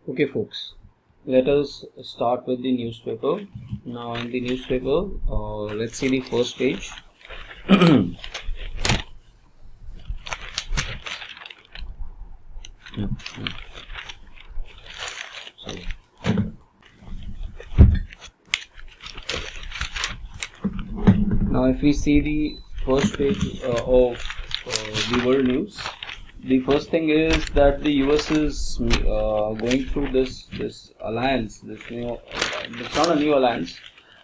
Okay, folks, let us start with the newspaper. Now, in the newspaper, let's see the first page. Sorry. Now, if we see the first page of the world news, the first thing is that the US is going through this alliance. It's not a new alliance,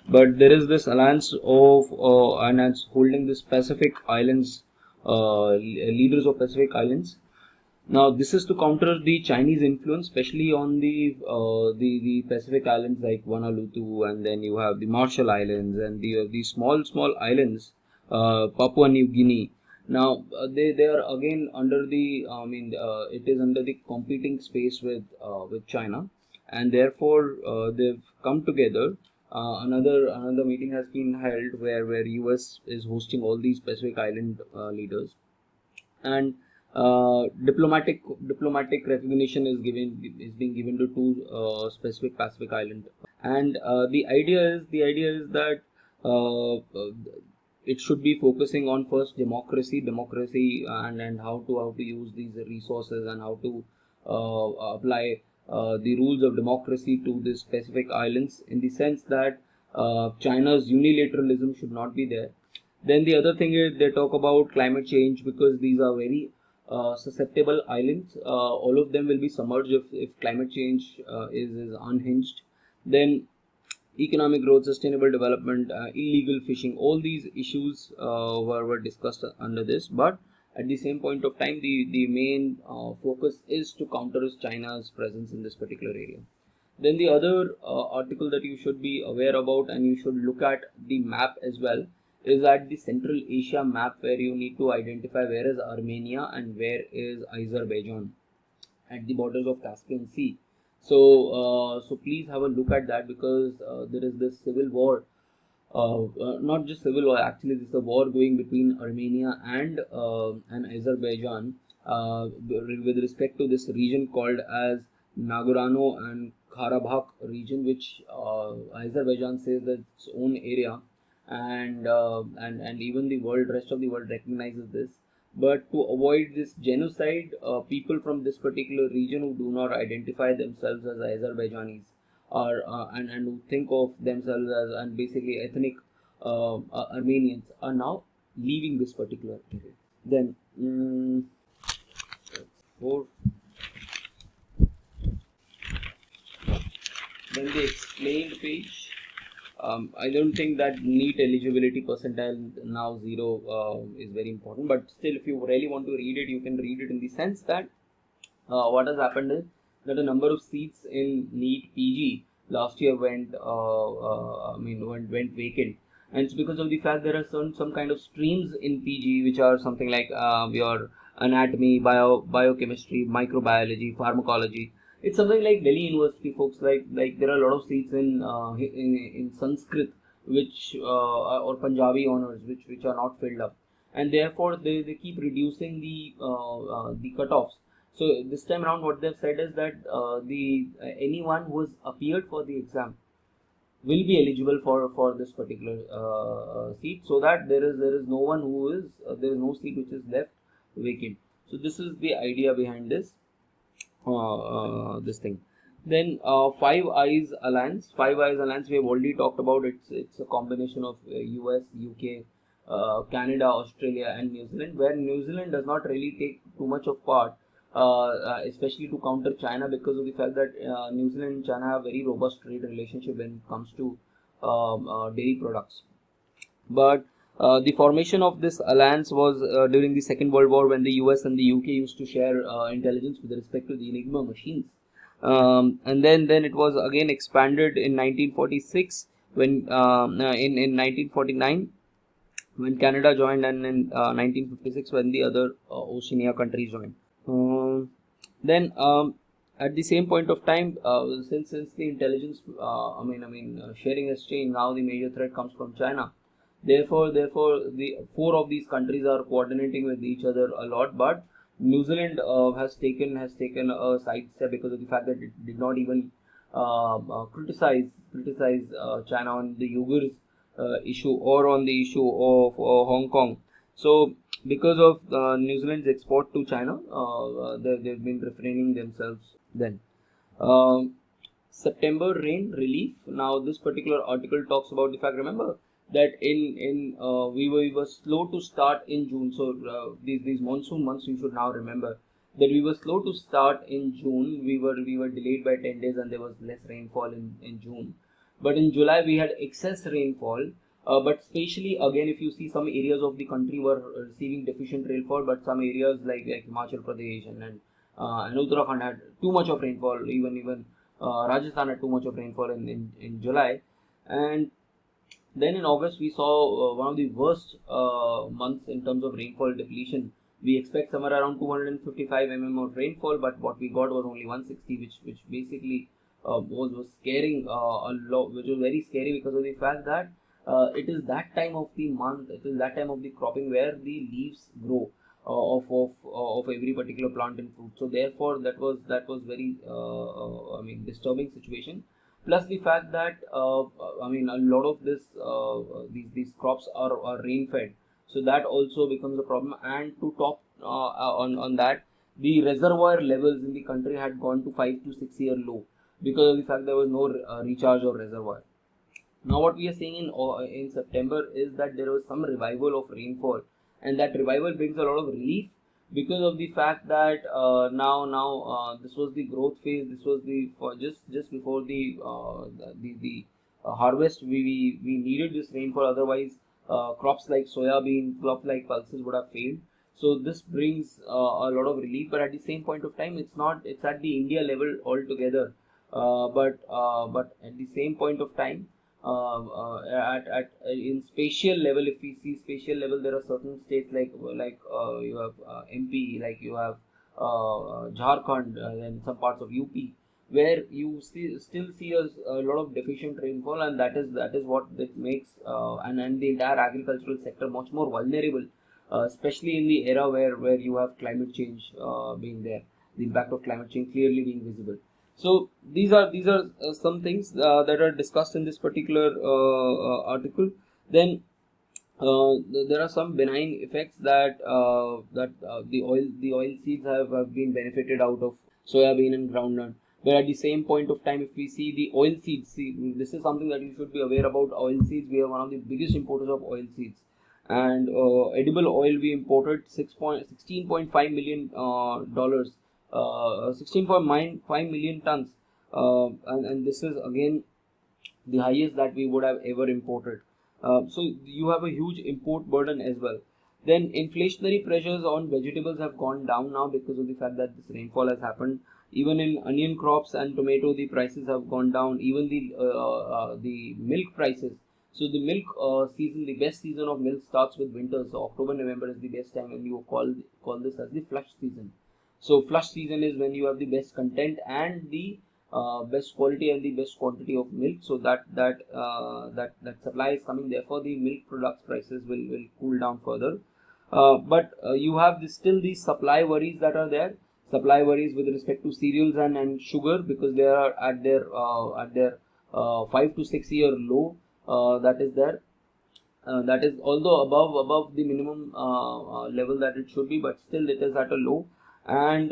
but there is this alliance of and it's holding this Pacific Islands, leaders of Pacific Islands. Now, this is to counter the Chinese influence, especially on the Pacific islands like Vanuatu, and then you have the Marshall Islands and the small islands, Papua New Guinea. Now, they are again under the it is under the competing space with China, and therefore they've come together. Another meeting has been held where US is hosting all these Pacific Island leaders, and diplomatic recognition is being given to two specific Pacific island, and the idea is that it should be focusing on first democracy, and how to use these resources, and how to apply the rules of democracy to the specific islands, in the sense that China's unilateralism should not be there. Then the other thing is they talk about climate change, because these are very susceptible islands. All of them will be submerged if climate change is unhinged. Then economic growth, sustainable development, illegal fishing, all these issues were discussed under this. But at the same point of time, the main focus is to counter China's presence in this particular area. Then the other article that you should be aware about, and you should look at the map as well, is at the Central Asia map, where you need to identify where is Armenia and where is Azerbaijan at the borders of Caspian Sea. So please have a look at that, because there is this civil war, not just civil war, actually this is a war going between Armenia and Azerbaijan with respect to this region called as Nagorno and Karabakh region, which Azerbaijan says that its own area, and even the rest of the world recognizes this. But to avoid this genocide, people from this particular region who do not identify themselves as Azerbaijanis, or and who think of themselves as and basically ethnic Armenians, are now leaving this particular area. Then four. Then the explained page. I don't think that NEET eligibility percentile now 0 is very important, but still, if you really want to read it, you can read it in the sense that what has happened is that a number of seats in NEET PG last year went vacant, and it's because of the fact there are some kind of streams in PG which are something like your anatomy, biochemistry, microbiology, pharmacology. It's something like Delhi University, folks. Like there are a lot of seats in Sanskrit, which or Punjabi honors, which are not filled up, and therefore they keep reducing the cutoffs. So this time around, what they've said is that the anyone who has appeared for the exam will be eligible for this particular seat, so that there is no one who is there is no seat which is left vacant. So this is the idea behind this thing. Then Five Eyes Alliance. Five Eyes Alliance, we have already talked about. It's a combination of US, UK, Canada, Australia, and New Zealand, where New Zealand does not really take too much of part, especially to counter China, because of the fact that New Zealand and China have very robust trade relationship when it comes to dairy products. But the formation of this alliance was during the Second World War, when the US and the UK used to share intelligence with respect to the Enigma machines. And then it was again expanded in 1946, when in 1949 when Canada joined, and in 1956 when the other Oceania countries joined. Then at the same point of time, since the intelligence sharing has changed, now the major threat comes from China. Therefore the four of these countries are coordinating with each other a lot, but New Zealand has taken a side step because of the fact that it did not even criticize China on the Uyghurs issue or on the issue of Hong Kong. So because of New Zealand's export to China, they've been refraining themselves then. Um, September rain relief. Now, this particular article talks about the fact. Remember that we were slow to start in June. So these monsoon months, you should now remember that we were slow to start in June. We were delayed by 10 days, and there was less rainfall in June. But in July we had excess rainfall. But especially again, if you see, some areas of the country were receiving deficient rainfall, but some areas like Himachal Pradesh and Uttarakhand had too much of rainfall. Even Rajasthan had too much of rainfall in July. And then in August we saw one of the worst months in terms of rainfall depletion. We expect somewhere around 255 of rainfall, but what we got was only 160, which basically was scaring a lot, which was very scary because of the fact that it is that time of the month, it is that time of the cropping where the leaves grow of every particular plant and fruit. So therefore, that was very disturbing situation. Plus the fact that a lot of these crops are rain fed, so that also becomes a problem. And to top on that, the reservoir levels in the country had gone to 5 to 6 year low because of the fact there was no recharge of reservoir. Now, what we are seeing in September is that there was some revival of rainfall, and that revival brings a lot of relief because of the fact that now this was the growth phase. This was the for just before the harvest. We needed this rainfall. Otherwise, crops like soybean, crops like pulses would have failed. So this brings a lot of relief. But at the same point of time, it's not. It's at the India level altogether. But at the same point of time, at in spatial level, if we see spatial level, there are certain states like you have MP, like you have Jharkhand, and some parts of UP, where you still see a lot of deficient rainfall, and that is what that makes and the entire agricultural sector much more vulnerable, especially in the era where you have climate change being there, the impact of climate change clearly being visible. So these are some things that are discussed in this particular article. Then there are some benign effects that the oil seeds have been benefited out of soybean and groundnut. But at the same point of time, if we see the oil seeds, see, this is something that you should be aware about. Oil seeds, we are one of the biggest importers of oil seeds, and edible oil we imported 16.5 million dollars, 16.5 million tons, and this is again the highest that we would have ever imported. So you have a huge import burden as well. Then inflationary pressures on vegetables have gone down now because of the fact that this rainfall has happened. Even in onion crops and tomato, the prices have gone down. Even the milk prices. So the milk season, the best season of milk starts with winter. So October, November is the best time, and you call this as the flush season. So flush season is when you have the best content and the best quality and the best quantity of milk. So that supply is coming. Therefore, the milk products prices will cool down further. But you have still these supply worries that are there. Supply worries with respect to cereals and sugar, because they are at their 5 to 6 year low. That is there. That is although above the minimum level that it should be, but still it is at a low. And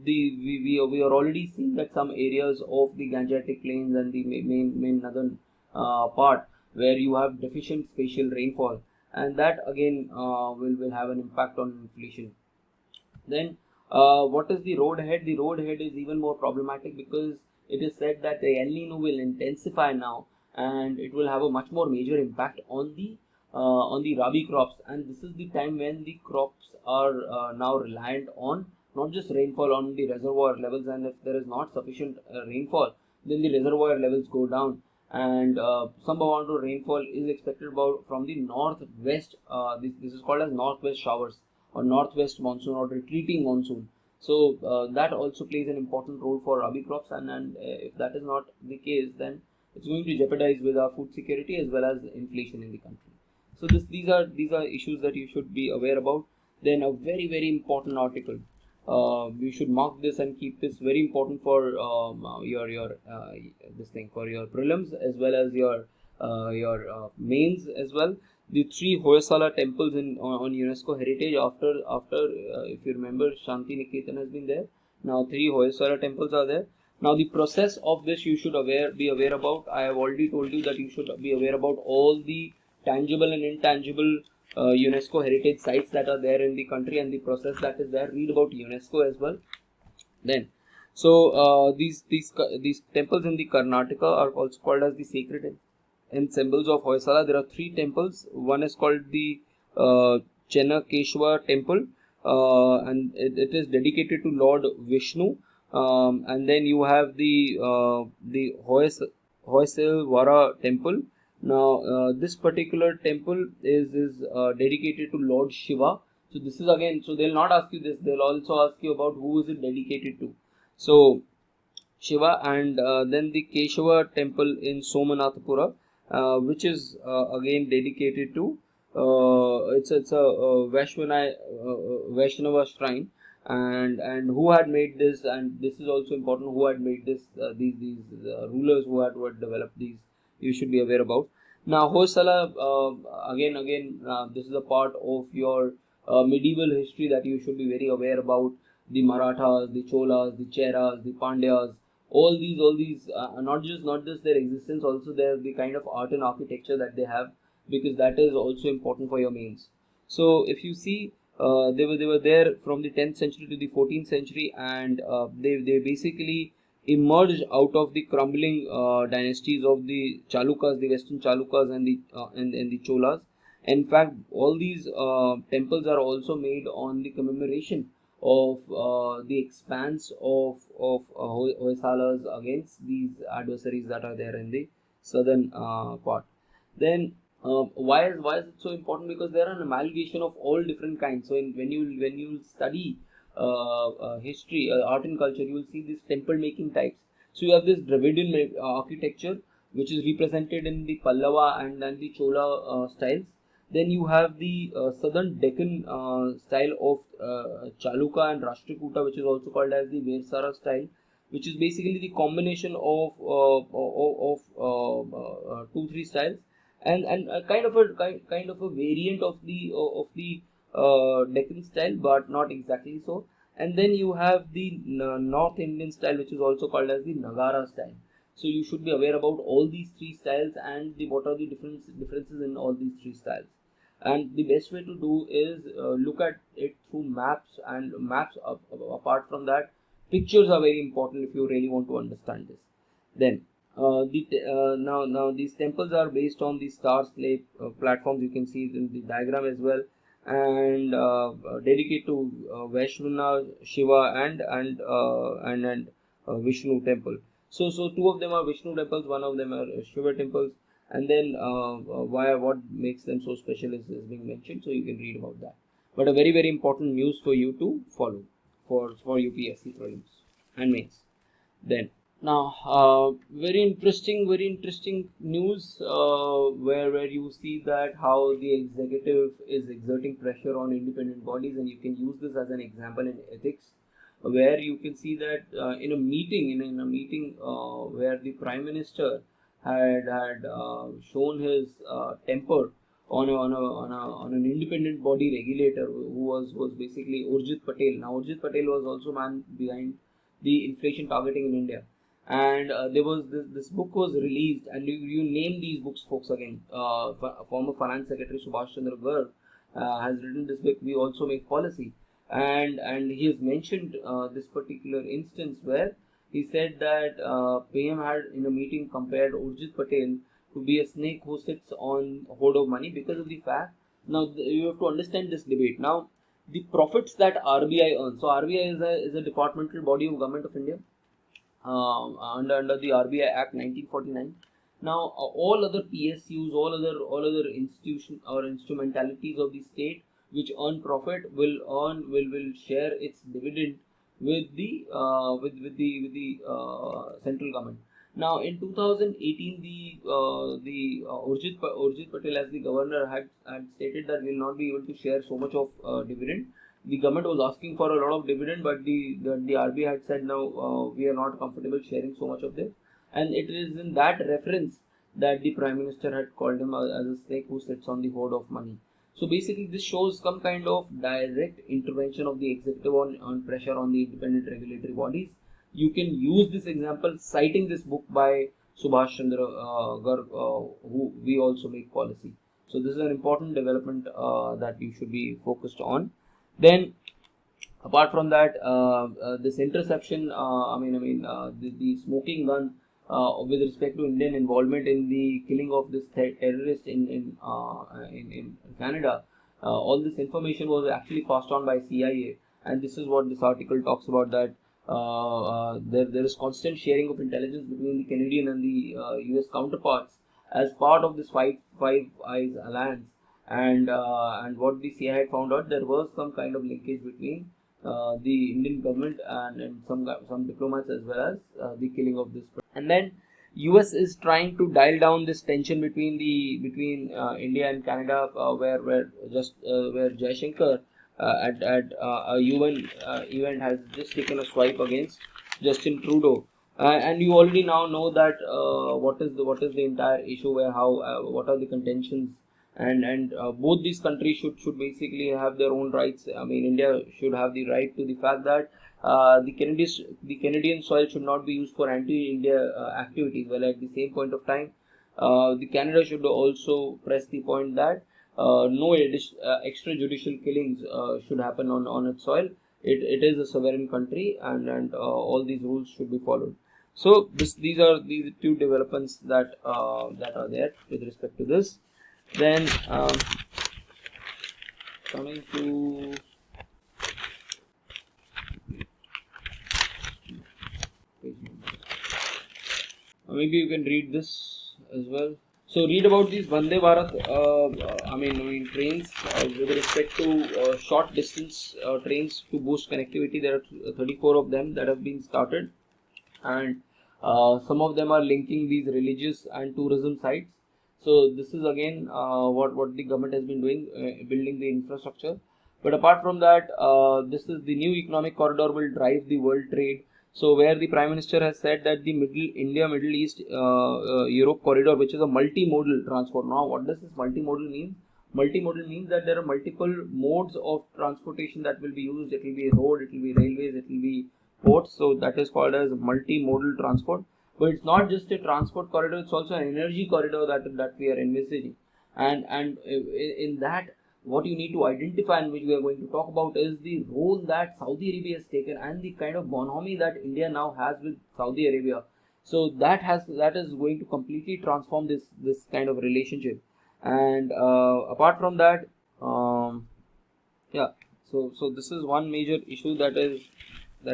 we are already seeing that some areas of the Gangetic plains and the main northern part, where you have deficient spatial rainfall, and that again will have an impact on inflation. Then what is the road ahead? The road ahead is even more problematic because it is said that the El Nino will intensify now, and it will have a much more major impact on the rabi crops. And this is the time when the crops are now reliant on not just rainfall, on the reservoir levels. And if there is not sufficient rainfall, then the reservoir levels go down, and some amount of rainfall is expected about from the northwest. This is called as northwest showers or northwest monsoon or retreating monsoon. So that also plays an important role for rabi crops, and if that is not the case, then it's going to jeopardize with our food security as well as inflation in the country. So these are issues that you should be aware about. Then a very important article. you should mark this and keep this very important for your this thing for your prelims as well as your mains as well. The three Hoysala temples on UNESCO heritage after if you remember, Shanti Niketan has been there. Now three Hoysala temples are there. Now the process of this you should be aware about. I have already told you that you should be aware about all the tangible and intangible UNESCO heritage sites that are there in the country and the process that is there. Read about UNESCO as well. Then, so these temples in the Karnataka are also called as the sacred and symbols of Hoysala. There are three temples. One is called the Chennakeshwar temple, and it is dedicated to Lord Vishnu. And then you have the Hoysalwara temple. Now, this particular temple is dedicated to Lord Shiva. So this is again, so they'll not ask you this, they'll also ask you about who is it dedicated to. So Shiva, and then the Keshava temple in Somanathapura, which is again dedicated to it's a Vaishnava shrine, and who had made this, and this is also important, who had made this, these rulers who had developed these, you should be aware about. Now Hoysala, again this is a part of your medieval history that you should be very aware about. The Marathas, the Cholas, the Cheras, the Pandyas, all these not just their existence, also the kind of art and architecture that they have, because that is also important for your mains. So if you see, they were there from the 10th century to the 14th century, and they basically emerged out of the crumbling dynasties of the Chalukyas, the Western Chalukyas, and the Cholas. In fact, all these temples are also made on the commemoration of the expanse of Hoysalas against these adversaries that are there in the southern part. Then why is it so important? Because there are an amalgamation of all different kinds. So when you study history, art and culture, you will see these temple making types. So you have this Dravidian architecture, which is represented in the Pallava and then the Chola styles. Then you have the southern Deccan style of Chalukya and Rashtrakuta, which is also called as the Versara style, which is basically the combination of two three styles, and a kind of a variant of the Deccan style, but not exactly so. And then you have the North Indian style, which is also called as the Nagara style. So you should be aware about all these three styles and what are the differences in all these three styles. And the best way to do is look at it through maps, and maps apart from that, pictures are very important if you really want to understand this. Then now these temples are based on the star slate platforms. You can see it in the diagram as well, and dedicated to Vaishnav, Shiva, and Vishnu temple. So two of them are Vishnu temples, one of them are Shiva temples, and then what makes them so special is being mentioned. So you can read about that. But a very important news for you to follow for UPSC prelims and mains. Then now, very interesting news where you see that how the executive is exerting pressure on independent bodies, and you can use this as an example in ethics, where you can see that in a meeting where the Prime Minister had shown his temper on an independent body regulator who was basically Urjit Patel. Now Urjit Patel was also man behind the inflation targeting in India, and there was this book was released, and you name these books, folks, again. Former Finance Secretary Subhash Chandra Garg has written this book, We Also Make Policy, and he has mentioned this particular instance where he said that PM had in a meeting compared Urjit Patel to be a snake who sits on a hoard of money, because of the fact, now you have to understand this debate. Now the profits that RBI earns, so RBI is a departmental body of Government of India, under the RBI Act 1949. Now, all other PSUs, all other institution or instrumentalities of the state which earn profit will share its dividend with the central government. Now, in 2018, the Urjit Patel as the governor had stated that we will not be able to share so much of dividend, the government was asking for a lot of dividend, but the RBI had said no, we are not comfortable sharing so much of this, and it is in that reference that the Prime Minister had called him as a snake who sits on the hoard of money. So basically, this shows some kind of direct intervention of the executive on pressure on the independent regulatory bodies. You can use this example citing this book by Subhash Chandra Garg, who we also make policy. So this is an important development that you should be focused on. Then, apart from that, this interception, the smoking gun with respect to Indian involvement in the killing of this terrorist in Canada, all this information was actually passed on by CIA, and this is what this article talks about, that there is constant sharing of intelligence between the Canadian and the US counterparts as part of this Five Eyes alliance. And what the CIA had found out, there was some kind of linkage between the Indian government and some diplomats, as well as the killing of this. And then US is trying to dial down this tension between India and Canada, where Jaishankar at a UN event has just taken a swipe against Justin Trudeau. And you already now know that what is the entire issue, where what are the contentions, and both these countries should basically have their own rights. I mean, India should have the right to the fact that the Canadian soil should not be used for anti-India activities. Well, at the same point of time, the Canada should also press the point that no extrajudicial killings should happen on its soil. It is a sovereign country, and all these rules should be followed. So these are the two developments that are there with respect to this. Then coming to maybe you can read this as well. So read about these Vande Bharat trains with respect to short distance trains to boost connectivity. There are 34 of them that have been started, and some of them are linking these religious and tourism sites. So this is again what the government has been doing, building the infrastructure. But apart from that, this is the new economic corridor will drive the world trade. So where the Prime Minister has said that the Middle East Europe corridor, which is a multimodal transport. Now, what does this multimodal mean? Multimodal means that there are multiple modes of transportation that will be used. It will be road, it will be railways, it will be ports. So that is called as multimodal transport. But it's not just a transport corridor; it's also an energy corridor that we are envisaging. And in that, what you need to identify, and which we are going to talk about, is the role that Saudi Arabia has taken and the kind of bonhomie that India now has with Saudi Arabia. So that is going to completely transform this kind of relationship. And apart from that, yeah. So this is one major issue that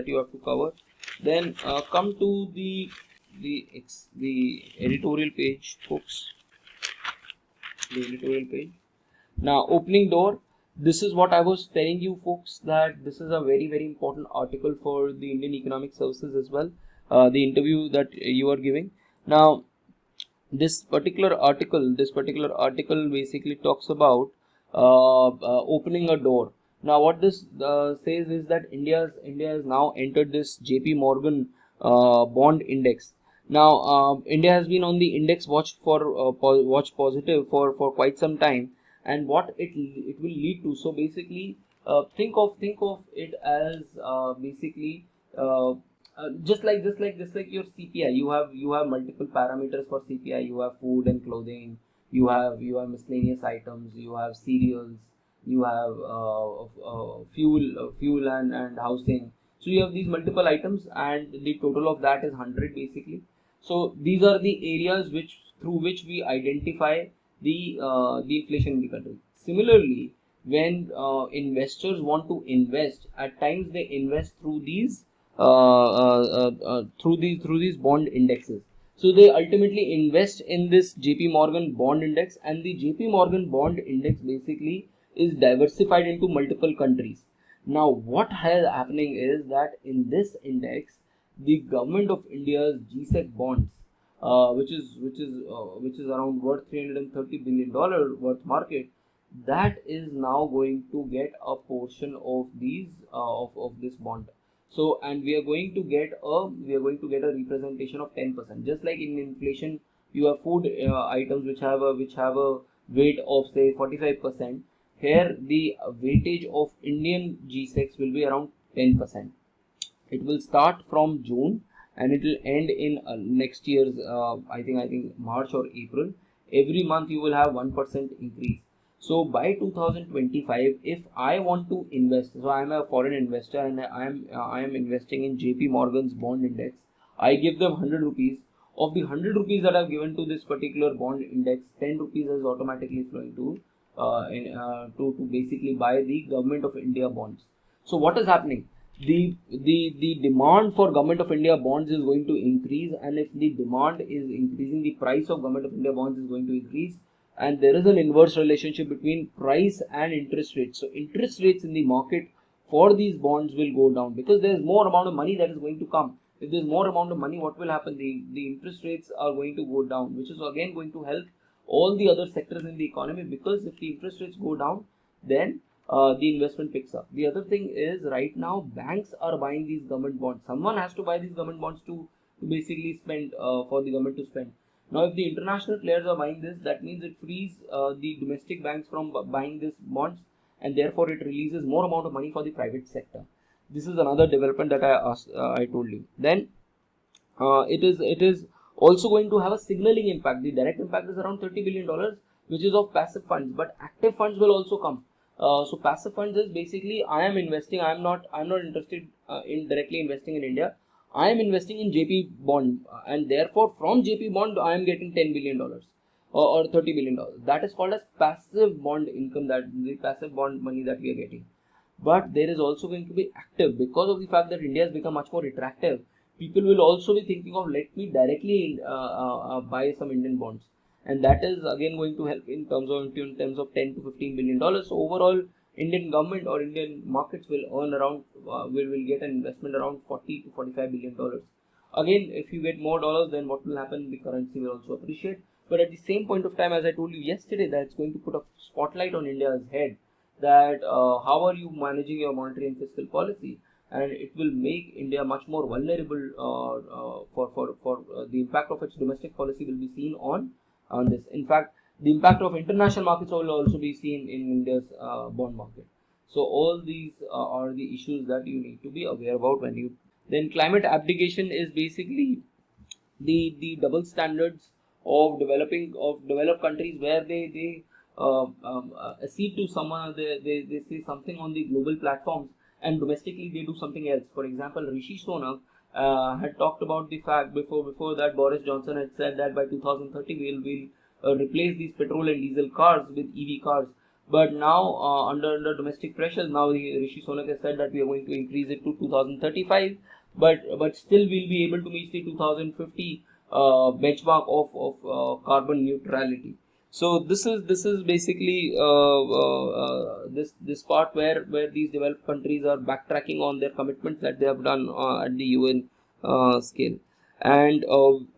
you have to cover. Then come to the editorial page, folks. The editorial page. Now, opening door. This is what I was telling you, folks, that this is a very, very important article for the Indian Economic Services as well. The interview that you are giving. Now, this particular article basically talks about opening a door. Now, what this says is that India has now entered this JP Morgan bond index. Now, India has been on the index watch positive for quite some time, and what it will lead to. So basically, think of it as basically just like your CPI. You have multiple parameters for CPI. You have food and clothing. You have miscellaneous items. You have cereals. You have fuel and housing. So you have these multiple items, and the total of that is 100 basically. So these are the areas through which we identify the inflation in the country. Similarly, when investors want to invest, at times they invest through these bond indexes. So they ultimately invest in this JP Morgan bond index, and the JP Morgan bond index basically is diversified into multiple countries. Now, what is happening is that in this index, the government of India's GSEC bonds, which is around worth $330 billion worth market, that is now going to get a portion of these of this bond. So, and we are going to get a representation of 10%. Just like in inflation, you have food items which have a weight of say 45%. Here, the weightage of Indian G6 will be around 10%. It will start from June and it will end in next year's I think March or April. Every month you will have 1% increase. So by 2025, if I want to invest, so I am a foreign investor and I am investing in JP Morgan's bond index. I give them 100 rupees. Of the 100 rupees that I've given to this particular bond index, 10 rupees is automatically flowing to basically buy the government of India bonds. So what is happening? The demand for government of India bonds is going to increase, and if the demand is increasing, the price of government of India bonds is going to increase, and there is an inverse relationship between price and interest rates. So interest rates in the market for these bonds will go down because there is more amount of money that is going to come. If there is more amount of money, what will happen? The interest rates are going to go down, which is again going to help all the other sectors in the economy, because if the interest rates go down, then the investment picks up. The other thing is, right now banks are buying these government bonds. Someone has to buy these government bonds to basically spend for the government to spend. Now, if the international players are buying this, that means it frees the domestic banks from buying these bonds, and therefore it releases more amount of money for the private sector. This is another development that I told you. Then it is also going to have a signaling impact. The direct impact is around $30 billion, which is of passive funds, but active funds will also come. So passive funds is basically, I am investing. I'm not interested in directly investing in India. I am investing in JP bond, and therefore from JP bond I am getting $10 billion or $30 billion. That is called as passive bond income, that the passive bond money that we are getting. But there is also going to be active, because of the fact that India has become much more attractive. People will also be thinking of, let me directly buy some Indian bonds, and that is again going to help in terms of 10 to 15 billion dollars. So overall, Indian government or Indian markets will earn around will get an investment around 40 to 45 billion dollars. Again, if you get more dollars, then what will happen? The currency will also appreciate. But at the same point of time, as I told you yesterday, that it's going to put a spotlight on India's head, that how are you managing your monetary and fiscal policy, and it will make India much more vulnerable for the impact of its domestic policy will be seen on this. In fact, the impact of international markets will also be seen in India's bond market. So all these are the issues that you need to be aware about when you. Then climate abdication is basically the double standards of developed countries, where they accede to someone, they say something on the global platforms, and domestically they do something else. For example, Rishi Sunak had talked about the fact before that Boris Johnson had said that by 2030 we'll replace these petrol and diesel cars with EV cars. But now, under domestic pressures, now Rishi Sunak has said that we are going to increase it to 2035, but still we'll be able to meet the 2050 benchmark of carbon neutrality. So this is basically this part where these developed countries are backtracking on their commitments that they have done at the UN scale. And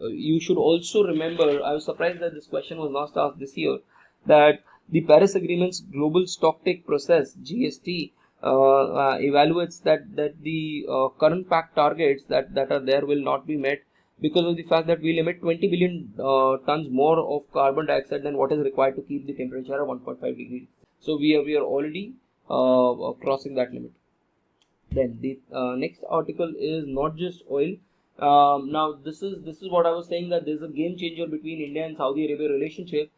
you should also remember, I was surprised that this question was not asked this year, that the Paris Agreement's global stocktake process (GST) evaluates that the current pact targets that are there will not be met, because of the fact that we'll emit 20 billion tons more of carbon dioxide than what is required to keep the temperature at 1.5 degrees. So we are already crossing that limit. Then the next article is not just oil. Now this is what I was saying, that there's a game changer between India and Saudi Arabia relationship.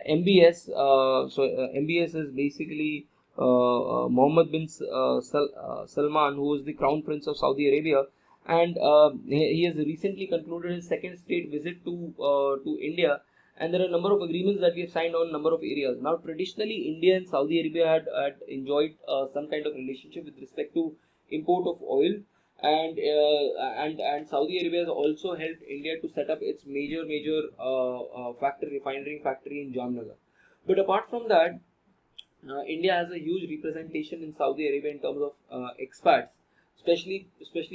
MBS. MBS is basically Mohammed bin Salman, who is the Crown Prince of Saudi Arabia, and he has recently concluded his second state visit to India. And there are a number of agreements that we have signed on a number of areas. Now, traditionally, India and Saudi Arabia had enjoyed some kind of relationship with respect to import of oil, and Saudi Arabia has also helped India to set up its major refinery factory in Jamnagar. But apart from that, India has a huge representation in Saudi Arabia in terms of expats, especially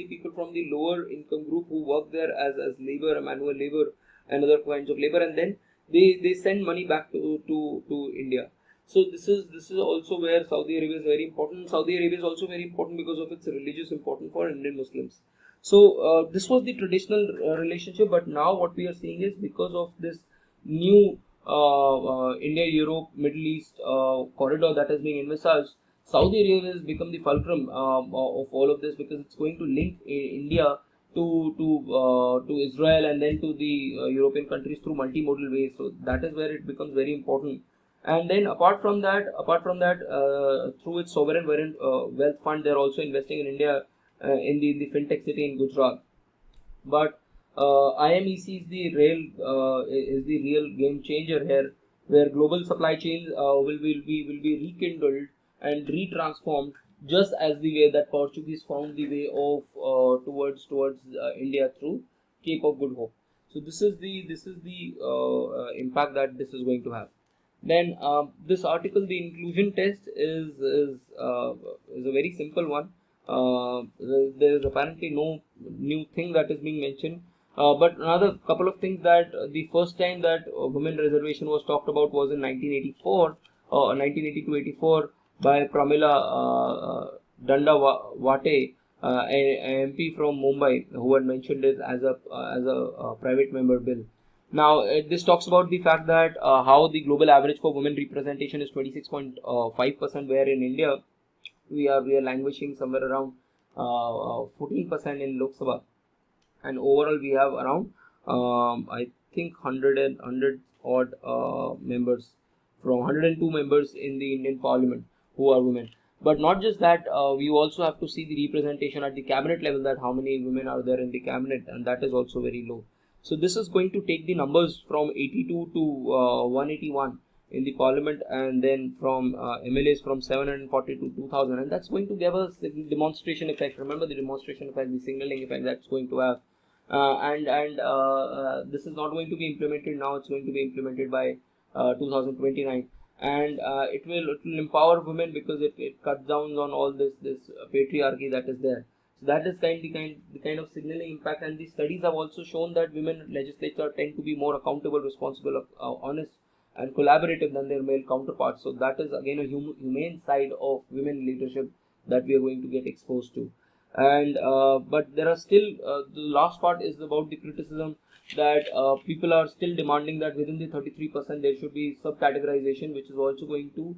people from the lower income group who work there as labor, manual labor, and other kinds of labor, and then they send money back to India. So this is also where Saudi Arabia is very important. Saudi Arabia is also very important because of its religious importance for Indian Muslims. So this was the traditional relationship, but now what we are seeing is because of this new India, Europe, Middle East corridor that is being envisaged, Saudi Arabia has become the fulcrum of all of this, because it's going to link India to Israel and then to the European countries through multimodal ways. So that is where it becomes very important. And then apart from that, through its sovereign wealth fund, they are also investing in India, in the fintech city in Gujarat. But IMEC is the real game changer here, where global supply chains will be rekindled and retransformed, just as the way that Portuguese found the way of towards India through Cape of Good Hope. So this is the impact that this is going to have. Then this article, the inclusion test, is a very simple one. There is apparently no new thing that is being mentioned. But another couple of things, that the first time that women reservation was talked about was in 1984, 1980 to 84, by Pramila Dandawate, a MP from Mumbai, who had mentioned it as a private member bill. Now, this talks about the fact that how the global average for women representation is 26.5%, where in India we are languishing somewhere around 14% in Lok Sabha, and overall we have around I think 100 odd members, from 102 members in the Indian Parliament who are women. But not just that, we also have to see the representation at the cabinet level, that how many women are there in the cabinet, and that is also very low. So this is going to take the numbers from 82 to 181 in the parliament, and then from MLAs from 740 to 2000, and that's going to give us the demonstration effect. Remember the demonstration effect, the signaling effect that's going to have. And this is not going to be implemented now, it's going to be implemented by 2029. And it will empower women, because it cuts down on all this patriarchy that is there. So that is the kind of signaling impact. And the studies have also shown that women legislators tend to be more accountable, responsible, honest, and collaborative than their male counterparts. So that is again a humane side of women leadership that we are going to get exposed to. And but there are still, the last part is about the criticism, that people are still demanding that within the 33% there should be subcategorization, which is also going to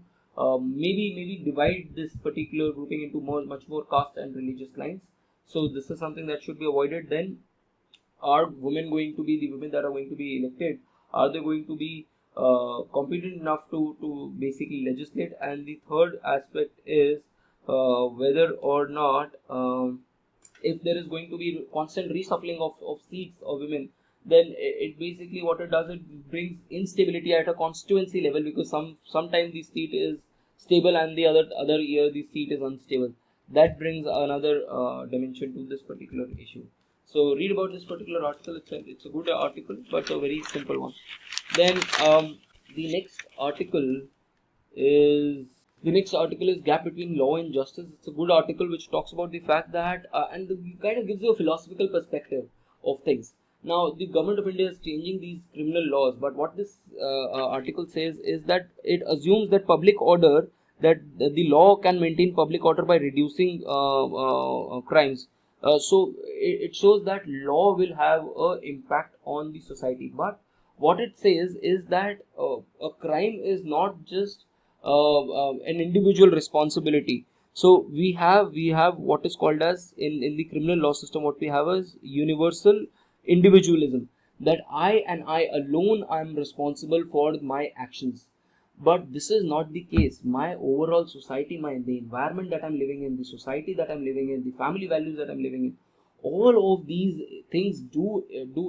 maybe divide this particular grouping into much more caste and religious lines. So this is something that should be avoided. Then, are women going to be, the women that are going to be elected, are they going to be competent enough to basically legislate? And the third aspect is whether or not, if there is going to be constant reshuffling of seats of women, then it basically, what it does, it brings instability at a constituency level, because sometimes the seat is stable and the other year the seat is unstable. That brings another dimension to this particular issue. So read about this particular article. It's a good article, but a very simple one. Then the next article is the next article is Gap Between Law and Justice. It's a good article which talks about the fact that kind of gives you a philosophical perspective of things. Now, the government of India is changing these criminal laws, but what this article says is that it assumes that public order, that the law can maintain public order by reducing crimes. So it shows that law will have a impact on the society. But what it says is that a crime is not just an individual responsibility. So we have what is called as, in the criminal law system, what we have is universal individualism, that I alone am responsible for my actions. But this is not the case. My overall society, the environment that I'm living in, the society that I'm living in, the family values that I'm living in, all of these things do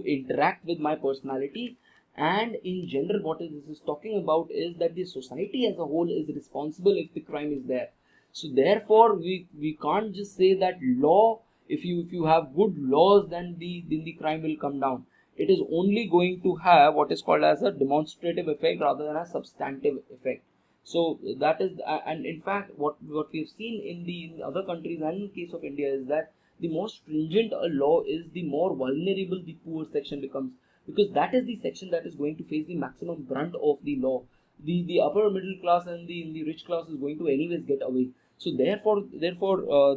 interact with my personality. And in general, what this is talking about is that the society as a whole is responsible if the crime is there. So therefore, we can't just say that law, if you have good laws, then the crime will come down. It is only going to have what is called as a demonstrative effect rather than a substantive effect. So that is, and in fact, what we've seen in other countries and in case of India is that the more stringent a law is, the more vulnerable the poor section becomes, because that is the section that is going to face the maximum brunt of the law. the upper middle class and the rich class is going to anyways get away. So therefore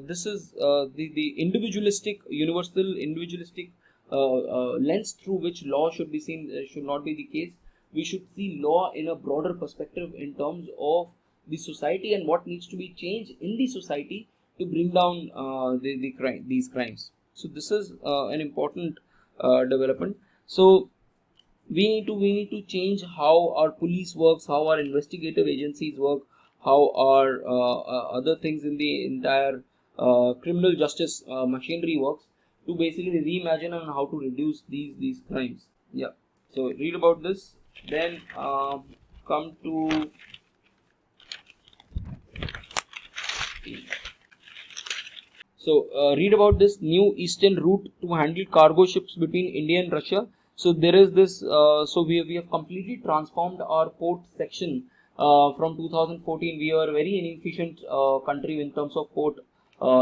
this is the individualistic, universal individualistic lens through which law should be seen, should not be the case. We should see law in a broader perspective in terms of the society and what needs to be changed in the society to bring down these crimes. So this is an important development. So we need to change how our police works, how our investigative agencies work, how our other things in the entire criminal justice machinery works, to basically reimagine on how to reduce these crimes. Yeah. So read about this. Then come to read about this new eastern route to handle cargo ships between India and Russia. So there is this. We have completely transformed our port section from 2014. We were a very inefficient country in terms of port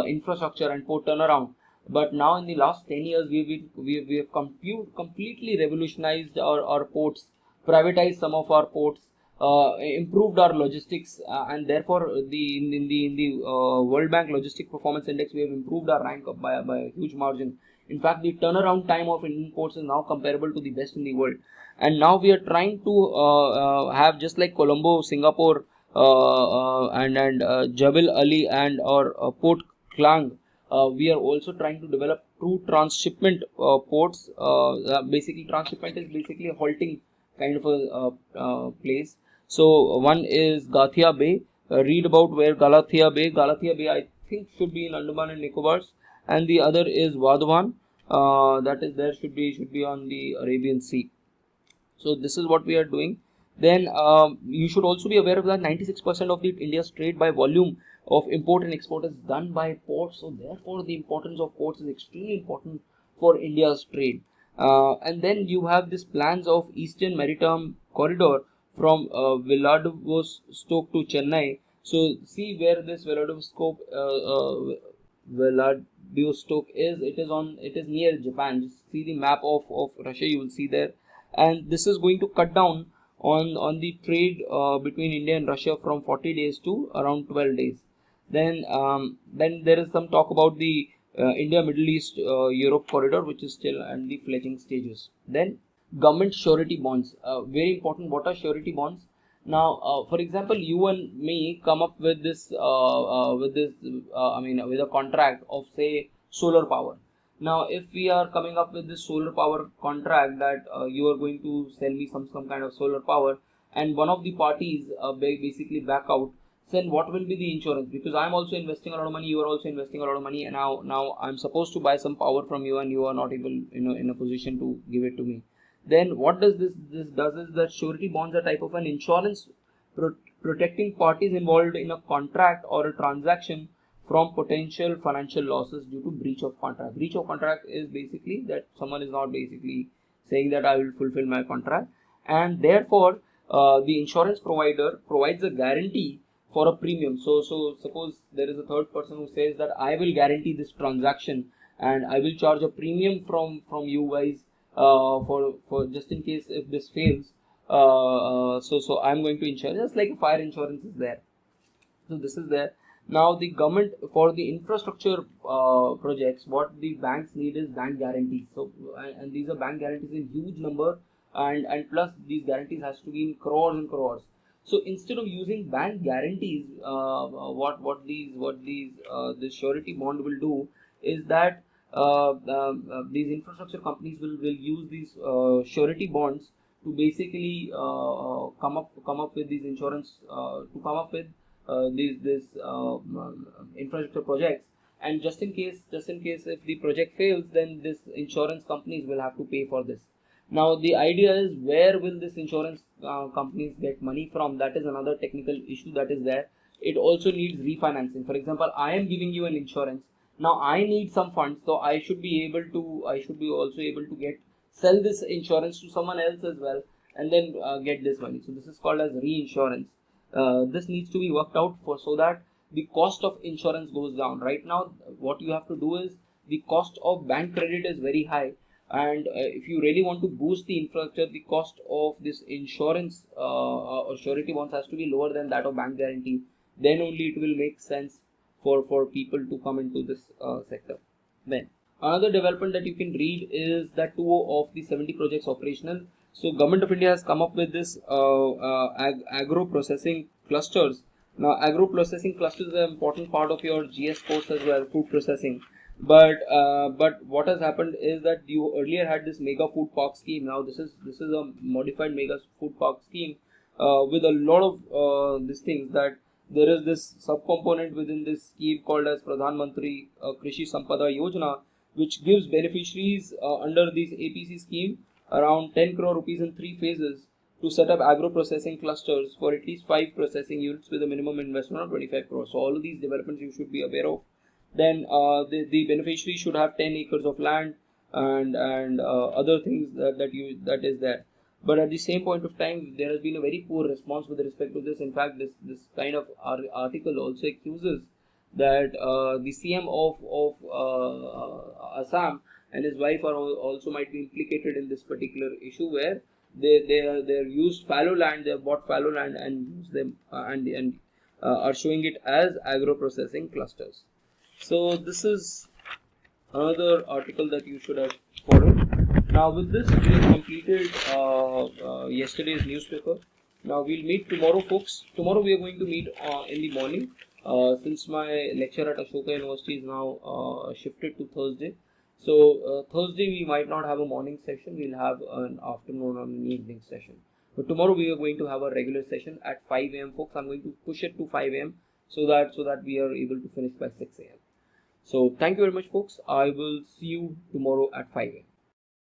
infrastructure and port turnaround. But now in the last 10 years, we have completely revolutionized our ports, privatized some of our ports, improved our logistics, and therefore in the World Bank Logistic Performance Index, we have improved our rank up by a huge margin. In fact, the turnaround time of Indian ports is now comparable to the best in the world. And now we are trying to have, just like Colombo, Singapore, and Jebel Ali and or Port Klang. We are also trying to develop true transshipment ports. Basically, transshipment is basically a halting kind of a place. So one is Gathia Bay. Read about where Galathea Bay. Galathea Bay, I think, should be in Andaman and Nicobars, and the other is Vadhavan. That is there should be on the Arabian Sea. So this is what we are doing. Then you should also be aware of that 96% of the India's trade by volume of import and export is done by ports. So therefore, the importance of ports is extremely important for India's trade. And then you have this plans of Eastern Maritime Corridor from Vladivostok to Chennai. So see where this Vladivostok is. It is near Japan. Just see the map of Russia. You will see there, and this is going to cut down on the trade between India and Russia from 40 days to around 12 days. Then there is some talk about the India Middle East Europe corridor, which is still at the fledgling stages. Then government surety bonds, very important. What are surety bonds? Now, for example, you and me come up with this with a contract of, say, solar power. Now, if we are coming up with this solar power contract that you are going to sell me some kind of solar power, and one of the parties basically back out, then what will be the insurance? Because I'm also investing a lot of money, you are also investing a lot of money, and now I'm supposed to buy some power from you, and you are not able, in a position to give it to me. Then what does this does is that surety bonds are type of an insurance protecting parties involved in a contract or a transaction from potential financial losses due to breach of contract. Breach of contract is basically that someone is not basically saying that I will fulfill my contract, and therefore the insurance provider provides a guarantee for a premium. So suppose there is a third person who says that I will guarantee this transaction and I will charge a premium from you guys for just in case if this fails. So I'm going to insure, just like fire insurance is there. So this is there. Now the government, for the infrastructure projects, what the banks need is bank guarantees. So and these are bank guarantees in huge number, and plus these guarantees has to be in crores and crores. So instead of using bank guarantees, what this surety bond will do is that these infrastructure companies will use these surety bonds to basically come up with these insurance to come up with these infrastructure projects. And just in case if the project fails, then this insurance companies will have to pay for this. Now the idea is, where will this insurance companies get money from? That is another technical issue that is there. It also needs refinancing. For example, I am giving you an insurance. Now I need some funds, so I should be also able to sell this insurance to someone else as well, and then get this money. So this is called as reinsurance. This needs to be worked out so that the cost of insurance goes down. Right now, what you have to do is, the cost of bank credit is very high. And if you really want to boost the infrastructure, the cost of this insurance or surety bonds has to be lower than that of bank guarantee. Then only it will make sense for people to come into this sector. Then another development that you can read is that 2 of the 70 projects operational. So Government of India has come up with this agro processing clusters. Now agro processing clusters is an important part of your GS course as well, food processing. But what has happened is that you earlier had this mega food park scheme. Now this is a modified mega food park scheme with a lot of these things, that there is this subcomponent within this scheme called as Pradhan Mantri Krishi Sampada Yojana, which gives beneficiaries under this APC scheme around 10 crore rupees in 3 phases to set up agro processing clusters for at least 5 processing units with a minimum investment of 25 crores. So all of these developments you should be aware of. Then the beneficiary should have 10 acres of land and other things that is there. But at the same point of time, there has been a very poor response with respect to this. In fact, this kind of article also accuses that the CM of Assam and his wife are also might be implicated in this particular issue, where they're used fallow land, they have bought fallow land and use them and are showing it as agro processing clusters. So this is another article that you should have followed. Now with this we have completed yesterday's newspaper. Now we'll meet tomorrow, folks. Tomorrow we are going to meet in the morning, since my lecture at Ashoka University is now shifted to Thursday. So Thursday we might not have a morning session, we'll have an afternoon or an evening session. But tomorrow we are going to have a regular session at 5 a.m. folks. I'm going to push it to 5 a.m. so that we are able to finish by 6 a.m. So thank you very much, folks. I will see you tomorrow at 5 a.m.